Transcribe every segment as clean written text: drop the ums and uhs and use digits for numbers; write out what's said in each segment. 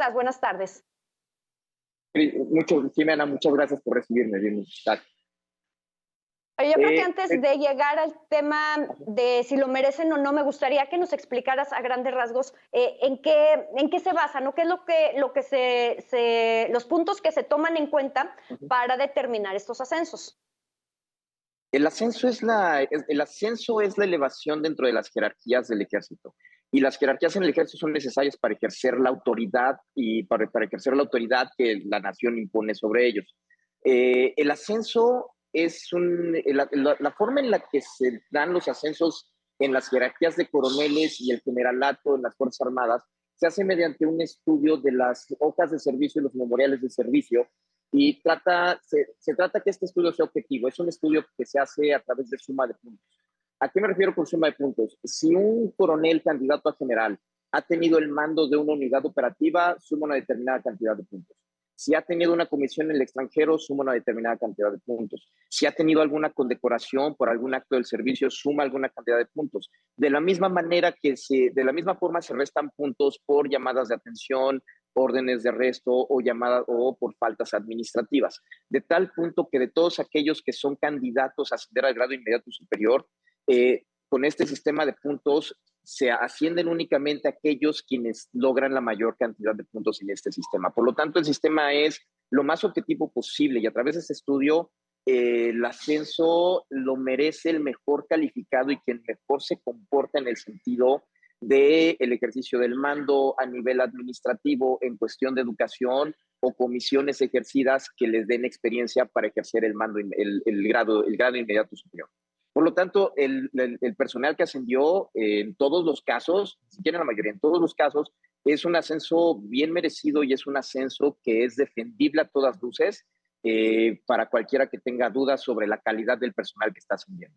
estás? Buenas tardes. Jimena, muchas gracias por recibirme. Oye, yo creo que antes de llegar al tema de si lo merecen o no, me gustaría que nos explicaras a grandes rasgos en qué se basa, ¿no? ¿Qué es los puntos que se toman en cuenta para determinar estos ascensos? El ascenso es el ascenso es la elevación dentro de las jerarquías del ejército. Y las jerarquías en el ejército son necesarias para ejercer la autoridad y para ejercer la autoridad que la nación impone sobre ellos. El ascenso es la forma en la que se dan los ascensos en las jerarquías de coroneles y el generalato en las Fuerzas Armadas se hace mediante un estudio de las hojas de servicio y los memoriales de servicio y se trata que este estudio sea objetivo. Es un estudio que se hace a través de suma de puntos. ¿A qué me refiero con suma de puntos? Si un coronel candidato a general ha tenido el mando de una unidad operativa, suma una determinada cantidad de puntos. Si ha tenido una comisión en el extranjero, suma una determinada cantidad de puntos. Si ha tenido alguna condecoración por algún acto del servicio, suma alguna cantidad de puntos. De la misma forma se restan puntos por llamadas de atención, órdenes de arresto o llamadas o por faltas administrativas. De tal punto que de todos aquellos que son candidatos a ascender al grado inmediato superior, con este sistema de puntos se ascienden únicamente aquellos quienes logran la mayor cantidad de puntos en este sistema. Por lo tanto, el sistema es lo más objetivo posible y a través de este estudio el ascenso lo merece el mejor calificado y quien mejor se comporta en el sentido del ejercicio del mando a nivel administrativo en cuestión de educación o comisiones ejercidas que les den experiencia para ejercer el mando, el grado inmediato superior. Por lo tanto, el personal que ascendió en todos los casos, ni siquiera en la mayoría, en todos los casos, es un ascenso bien merecido y es un ascenso que es defendible a todas luces para cualquiera que tenga dudas sobre la calidad del personal que está ascendiendo.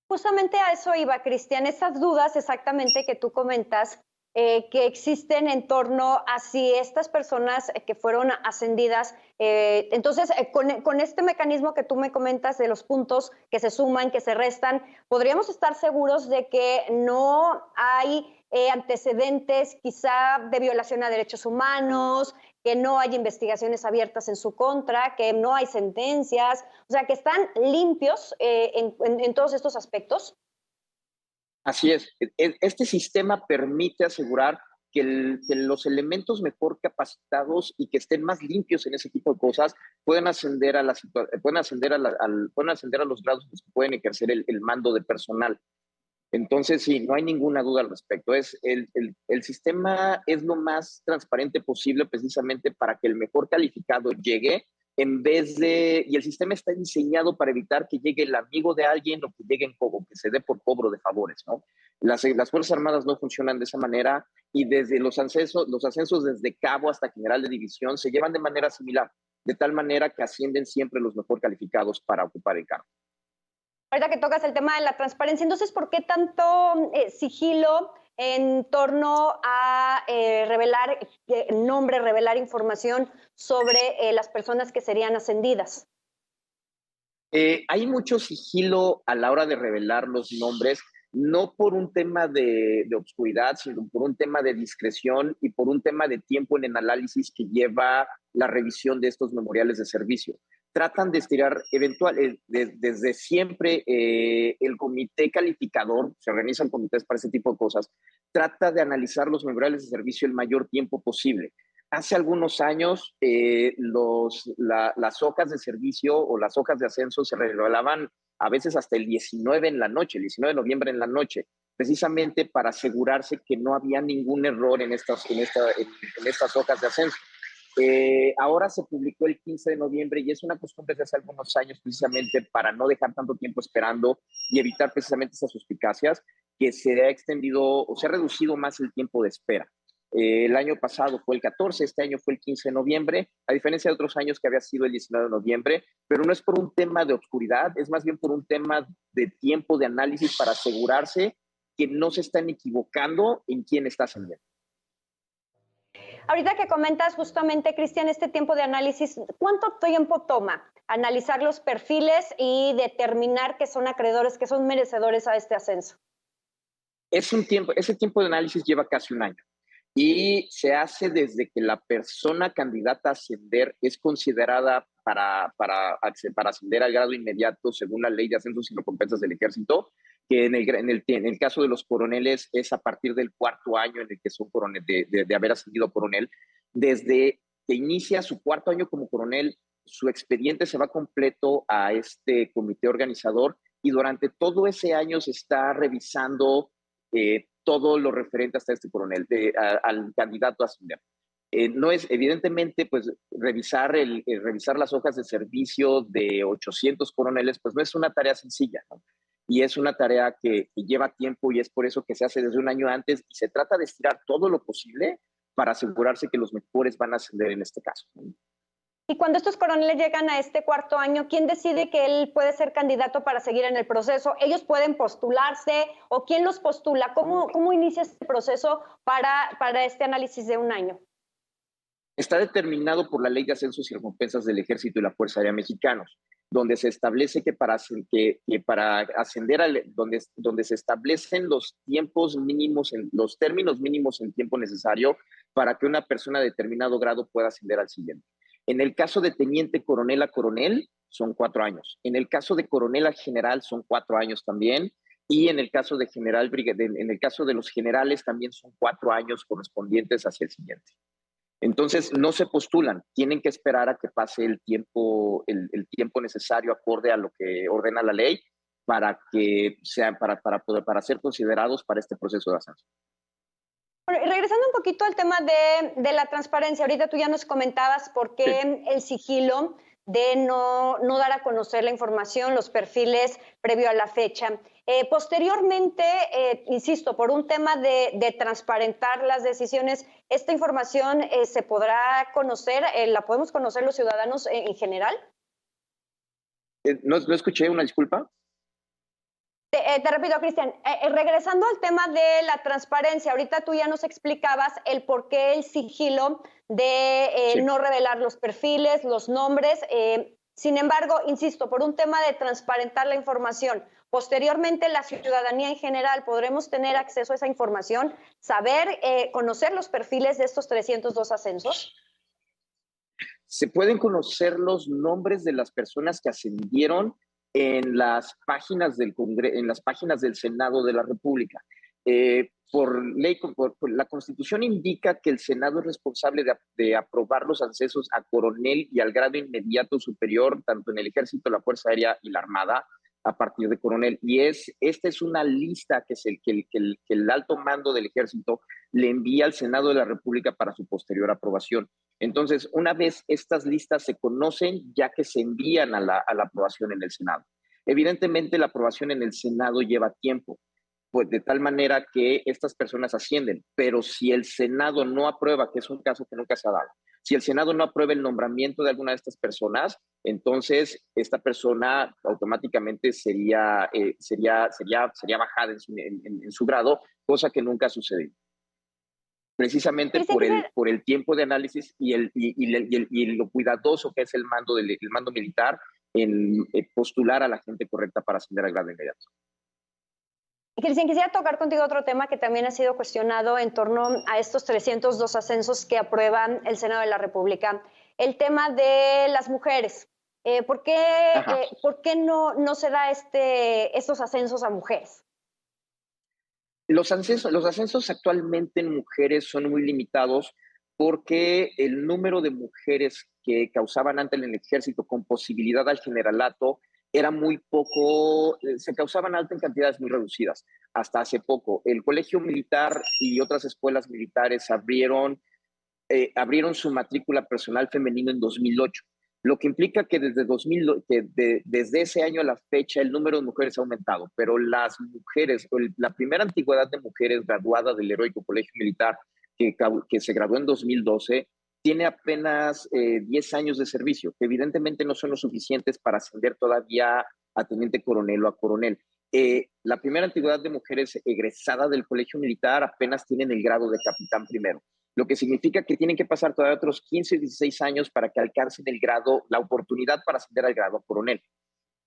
Justamente a eso iba, Cristian, esas dudas exactamente que tú comentas, que existen en torno a si estas personas que fueron ascendidas, entonces con este mecanismo que tú me comentas de los puntos que se suman, que se restan, ¿podríamos estar seguros de que no hay antecedentes quizá de violación a derechos humanos, que no hay investigaciones abiertas en su contra, que no hay sentencias, o sea, que están limpios en todos estos aspectos? Así es. Este sistema permite asegurar que los elementos mejor capacitados y que estén más limpios en ese tipo de cosas pueden ascender a los grados en los que pueden ejercer el mando de personal. Entonces, sí, no hay ninguna duda al respecto. El sistema es lo más transparente posible precisamente para que el mejor calificado llegue y el sistema está diseñado para evitar que llegue el amigo de alguien o que lleguen como que se dé por cobro de favores, ¿no? Las Fuerzas Armadas no funcionan de esa manera y desde los ascensos desde cabo hasta general de división se llevan de manera similar, de tal manera que ascienden siempre los mejor calificados para ocupar el cargo. Ahorita que tocas el tema de la transparencia, entonces, ¿por qué tanto sigilo en torno a revelar nombre, revelar información sobre las personas que serían ascendidas? Hay mucho sigilo a la hora de revelar los nombres, no por un tema de obscuridad, sino por un tema de discreción y por un tema de tiempo en el análisis que lleva la revisión de estos memoriales de servicio. Tratan de estirar desde siempre el comité calificador, se organizan comités para ese tipo de cosas, trata de analizar los memoriales de servicio el mayor tiempo posible. Hace algunos años las hojas de servicio o las hojas de ascenso se revelaban a veces hasta el 19 en la noche, el 19 de noviembre en la noche, precisamente para asegurarse que no había ningún error en estas hojas de ascenso. Ahora se publicó el 15 de noviembre y es una costumbre de hace algunos años precisamente para no dejar tanto tiempo esperando y evitar precisamente esas suspicacias que se ha extendido o se ha reducido más el tiempo de espera. El año pasado fue el 14, este año fue el 15 de noviembre, a diferencia de otros años que había sido el 19 de noviembre, pero no es por un tema de oscuridad, es más bien por un tema de tiempo de análisis para asegurarse que no se están equivocando en quién está ascendiendo. Ahorita que comentas justamente, Cristian, este tiempo de análisis, ¿cuánto tiempo toma analizar los perfiles y determinar que son acreedores, que son merecedores a este ascenso? Ese tiempo de análisis lleva casi un año. y se hace desde que la persona candidata a ascender es considerada para ascender al grado inmediato según la ley de ascensos y recompensas del ejército, que en el caso de los coroneles es a partir del cuarto año en el que son coronel, de haber ascendido a coronel. Desde que inicia su cuarto año como coronel, su expediente se va completo a este comité organizador y durante todo ese año se está revisando todo lo referente hasta este coronel, al candidato a ascender. No es, evidentemente, pues revisar las hojas de servicio de 800 coroneles, pues no es una tarea sencilla, ¿no? Y es una tarea que lleva tiempo y es por eso que se hace desde un año antes y se trata de estirar todo lo posible para asegurarse que los mejores van a ascender en este caso, ¿no? Y cuando estos coroneles llegan a este cuarto año, ¿quién decide que él puede ser candidato para seguir en el proceso? ¿Ellos pueden postularse o quién los postula? ¿Cómo inicia este proceso para este análisis de un año? Está determinado por la Ley de Ascensos y Recompensas del Ejército y la Fuerza Aérea Mexicanos, donde se establece que para ascender, donde se establecen los tiempos mínimos, los términos mínimos en tiempo necesario para que una persona de determinado grado pueda ascender al siguiente. En el caso de teniente coronel a coronel, son 4 años. En el caso de coronel a general, son 4 años también. Y en el caso de en el caso de los generales, también son 4 años correspondientes hacia el siguiente. Entonces, no se postulan, tienen que esperar a que pase el tiempo necesario acorde a lo que ordena la ley para que sean, para ser considerados para este proceso de ascenso. Bueno, y regresando un poquito al tema de la transparencia, ahorita tú ya nos comentabas por qué Sí. el sigilo de no dar a conocer la información, los perfiles previo a la fecha. Posteriormente, insisto, por un tema de transparentar las decisiones, ¿esta información se podrá conocer, la podemos conocer los ciudadanos en general? No escuché, una disculpa. Te repito, Cristian, regresando al tema de la transparencia, ahorita tú ya nos explicabas el por qué el sigilo de Sí. no revelar los perfiles, los nombres. Sin embargo, insisto, por un tema de transparentar la información, posteriormente la ciudadanía en general podremos tener acceso a esa información, saber, conocer los perfiles de estos 302 ascensos. Se pueden conocer los nombres de las personas que ascendieron en las páginas en las páginas del Senado de la República. Por ley, la Constitución indica que el Senado es responsable de aprobar los ascensos a coronel y al grado inmediato superior, tanto en el Ejército, la Fuerza Aérea y la Armada, a partir de coronel. Y esta es una lista que el alto mando del Ejército le envía al Senado de la República para su posterior aprobación. Entonces, una vez estas listas se conocen, ya que se envían a la aprobación en el Senado. Evidentemente, la aprobación en el Senado lleva tiempo, pues de tal manera que estas personas ascienden, pero si el Senado no aprueba, que es un caso que nunca se ha dado, si el Senado no aprueba el nombramiento de alguna de estas personas, entonces esta persona automáticamente sería bajada en su grado, cosa que nunca ha sucedido precisamente Cristian, por el tiempo de análisis y lo cuidadoso que es el mando militar en postular a la gente correcta para ascender al grado inmediato. Cristian, quisiera tocar contigo otro tema que también ha sido cuestionado en torno a estos 302 ascensos que aprueban el Senado de la República. El tema de las mujeres. ¿Por qué no se da estos ascensos a mujeres? Los ascensos actualmente en mujeres son muy limitados porque el número de mujeres que causaban antes en el ejército con posibilidad al generalato era muy poco, se causaban alta en cantidades muy reducidas. Hasta hace poco, el colegio militar y otras escuelas militares abrieron su matrícula personal femenino en 2008, lo que implica que desde ese año a la fecha el número de mujeres ha aumentado, pero las mujeres, la primera antigüedad de mujeres graduada del Heroico Colegio Militar, que se graduó en 2012, tiene apenas 10 años de servicio, que evidentemente no son los suficientes para ascender todavía a teniente coronel o a coronel. La primera antigüedad de mujeres egresada del Colegio Militar apenas tienen el grado de capitán primero, lo que significa que tienen que pasar todavía otros 15 o 16 años para que alcancen el grado, la oportunidad para ascender al grado coronel.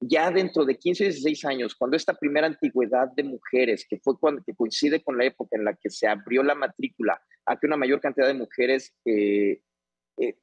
Ya dentro de 15 o 16 años, cuando esta primera antigüedad de mujeres, que fue cuando que coincide con la época en la que se abrió la matrícula a que una mayor cantidad de mujeres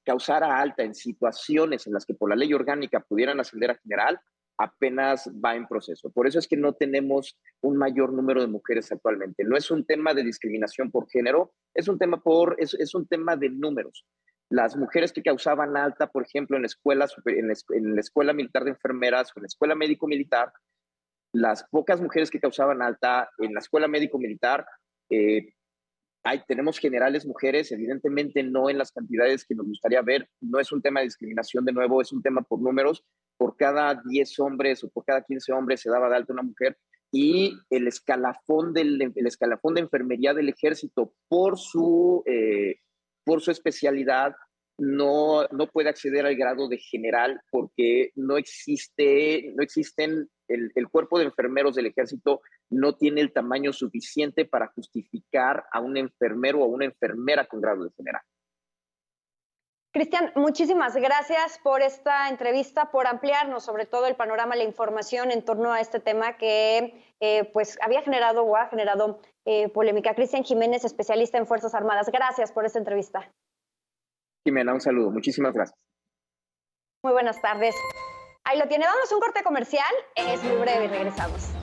causara alta en situaciones en las que por la ley orgánica pudieran ascender a general, apenas va en proceso. Por eso es que no tenemos un mayor número de mujeres actualmente. No es un tema de discriminación por género, es un tema de números. Las mujeres que causaban alta, por ejemplo, en la escuela militar de enfermeras o en la escuela médico-militar, las pocas mujeres que causaban alta en la escuela médico-militar, eh, tenemos generales mujeres, evidentemente no en las cantidades que nos gustaría ver, no es un tema de discriminación de nuevo, es un tema por números, por cada 10 hombres o por cada 15 hombres se daba de alta una mujer, y el escalafón de enfermería del ejército por su especialidad no puede acceder al grado de general porque no existen, el cuerpo de enfermeros del ejército no tiene el tamaño suficiente para justificar a un enfermero o a una enfermera con grado de general. Cristian, muchísimas gracias por esta entrevista, por ampliarnos sobre todo el panorama, la información en torno a este tema que pues había generado o ha generado polémica. Cristian Jiménez, especialista en Fuerzas Armadas. Gracias por esta entrevista. Jimena, un saludo. Muchísimas gracias. Muy buenas tardes. Ahí lo tiene. Vamos a un corte comercial. Es muy breve y regresamos.